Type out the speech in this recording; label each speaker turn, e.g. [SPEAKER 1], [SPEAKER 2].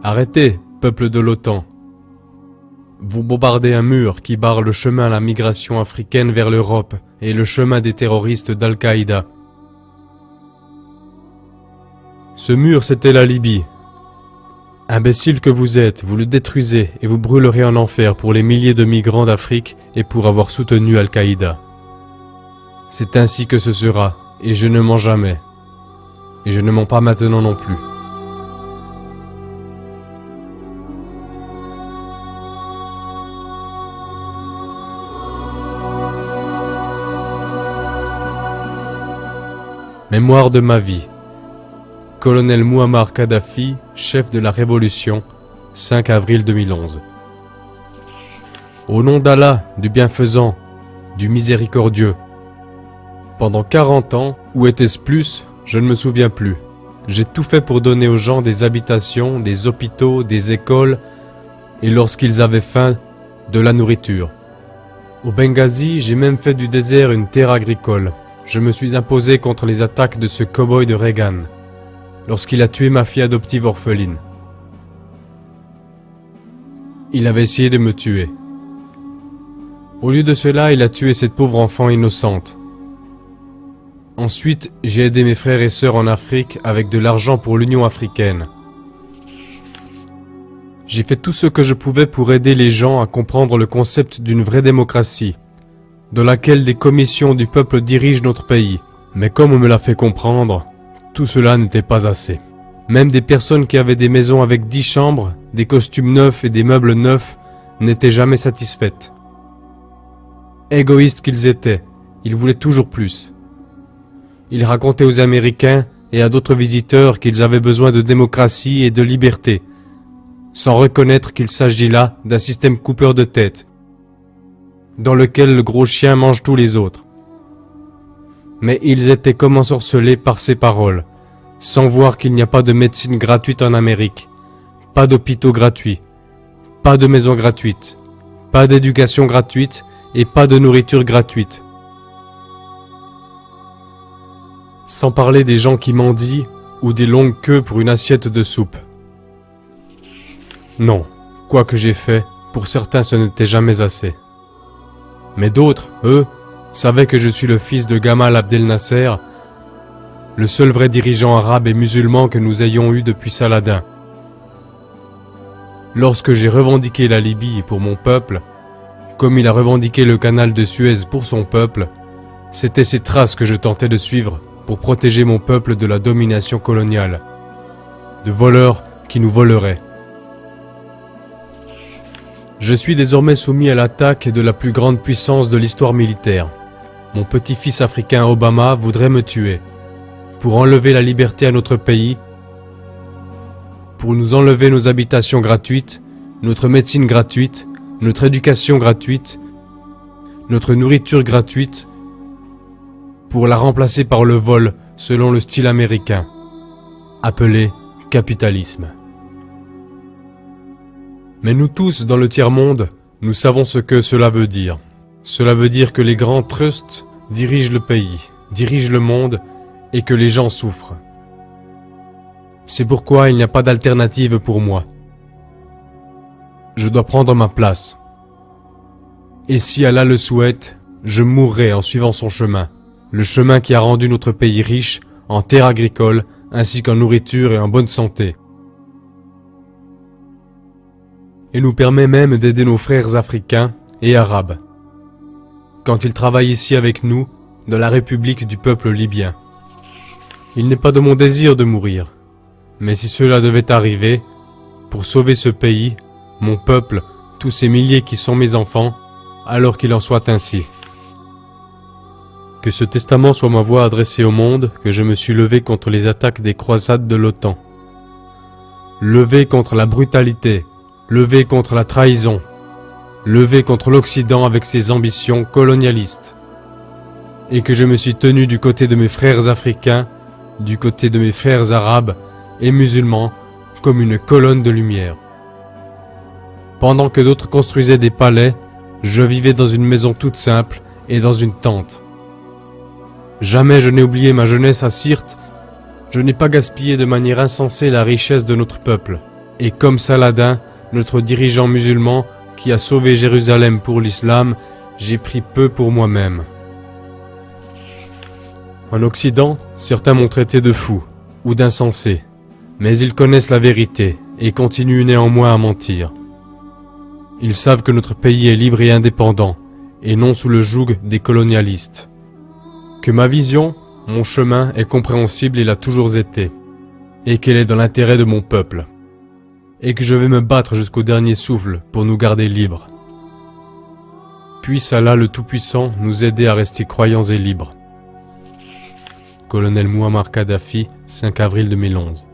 [SPEAKER 1] Arrêtez, peuple de l'OTAN. Vous bombardez un mur qui barre le chemin à la migration africaine vers l'Europe et le chemin des terroristes d'Al-Qaïda. Ce mur, c'était la Libye. Imbécile que vous êtes, vous le détruisez et vous brûlerez en enfer pour les milliers de migrants d'Afrique et pour avoir soutenu Al-Qaïda. C'est ainsi que ce sera, et je ne mens jamais. Et je ne mens pas maintenant non plus. Mémoire de ma vie. Colonel Mouammar Kadhafi, chef de la Révolution, 5 avril 2011. Au nom d'Allah, du bienfaisant, du miséricordieux. Pendant 40 ans, ou était-ce plus, je ne me souviens plus. J'ai tout fait pour donner aux gens des habitations, des hôpitaux, des écoles, et lorsqu'ils avaient faim, de la nourriture. Au Benghazi, j'ai même fait du désert une terre agricole. Je me suis imposé contre les attaques de ce cow-boy de Reagan, lorsqu'il a tué ma fille adoptive orpheline. Il avait essayé de me tuer. Au lieu de cela, il a tué cette pauvre enfant innocente. Ensuite, j'ai aidé mes frères et sœurs en Afrique avec de l'argent pour l'Union africaine. J'ai fait tout ce que je pouvais pour aider les gens à comprendre le concept d'une vraie démocratie, dans laquelle des commissions du peuple dirigent notre pays. Mais comme on me l'a fait comprendre, tout cela n'était pas assez. Même des personnes qui avaient des maisons avec 10 chambres, des costumes neufs et des meubles neufs n'étaient jamais satisfaites. Égoïstes qu'ils étaient, ils voulaient toujours plus. Ils racontaient aux Américains et à d'autres visiteurs qu'ils avaient besoin de démocratie et de liberté, sans reconnaître qu'il s'agit là d'un système coupeur de tête, dans lequel le gros chien mange tous les autres. Mais ils étaient comme ensorcelés par ces paroles, sans voir qu'il n'y a pas de médecine gratuite en Amérique, pas d'hôpitaux gratuits, pas de maisons gratuites, pas d'éducation gratuite et pas de nourriture gratuite. Sans parler des gens qui mendient ou des longues queues pour une assiette de soupe. Non, quoi que j'ai fait, pour certains ce n'était jamais assez. Mais d'autres, eux, savaient que je suis le fils de Gamal Abdel Nasser, le seul vrai dirigeant arabe et musulman que nous ayons eu depuis Saladin. Lorsque j'ai revendiqué la Libye pour mon peuple, comme il a revendiqué le canal de Suez pour son peuple, c'était ces traces que je tentais de suivre pour protéger mon peuple de la domination coloniale, de voleurs qui nous voleraient. Je suis désormais soumis à l'attaque de la plus grande puissance de l'histoire militaire. Mon petit-fils africain Obama voudrait me tuer, pour enlever la liberté à notre pays, pour nous enlever nos habitations gratuites, notre médecine gratuite, notre éducation gratuite, notre nourriture gratuite, pour la remplacer par le vol selon le style américain, appelé capitalisme. Mais nous tous dans le tiers-monde, nous savons ce que cela veut dire. Cela veut dire que les grands trusts dirigent le pays, dirigent le monde et que les gens souffrent. C'est pourquoi il n'y a pas d'alternative pour moi. Je dois prendre ma place. Et si Allah le souhaite, je mourrai en suivant son chemin, le chemin qui a rendu notre pays riche en terres agricoles ainsi qu'en nourriture et en bonne santé. Et nous permet même d'aider nos frères africains et arabes, quand ils travaillent ici avec nous, dans la République du peuple libyen. Il n'est pas de mon désir de mourir, mais si cela devait arriver, pour sauver ce pays, mon peuple, tous ces milliers qui sont mes enfants, alors qu'il en soit ainsi. Que ce testament soit ma voix adressée au monde, que je me suis levé contre les attaques des croisades de l'OTAN. Levé contre la brutalité, levé contre la trahison, levé contre l'Occident avec ses ambitions colonialistes. Et que je me suis tenu du côté de mes frères africains, du côté de mes frères arabes et musulmans, comme une colonne de lumière. Pendant que d'autres construisaient des palais, je vivais dans une maison toute simple et dans une tente. Jamais je n'ai oublié ma jeunesse à Sirte, je n'ai pas gaspillé de manière insensée la richesse de notre peuple. Et comme Saladin, notre dirigeant musulman qui a sauvé Jérusalem pour l'islam, j'ai pris peu pour moi-même. En Occident, certains m'ont traité de fou ou d'insensé, mais ils connaissent la vérité et continuent néanmoins à mentir. Ils savent que notre pays est libre et indépendant, et non sous le joug des colonialistes. Que ma vision, mon chemin est compréhensible et l'a toujours été, et qu'elle est dans l'intérêt de mon peuple, et que je vais me battre jusqu'au dernier souffle pour nous garder libres. Puisse Allah le Tout-Puissant nous aider à rester croyants et libres. Colonel Mouammar Kadhafi, 5 avril 2011.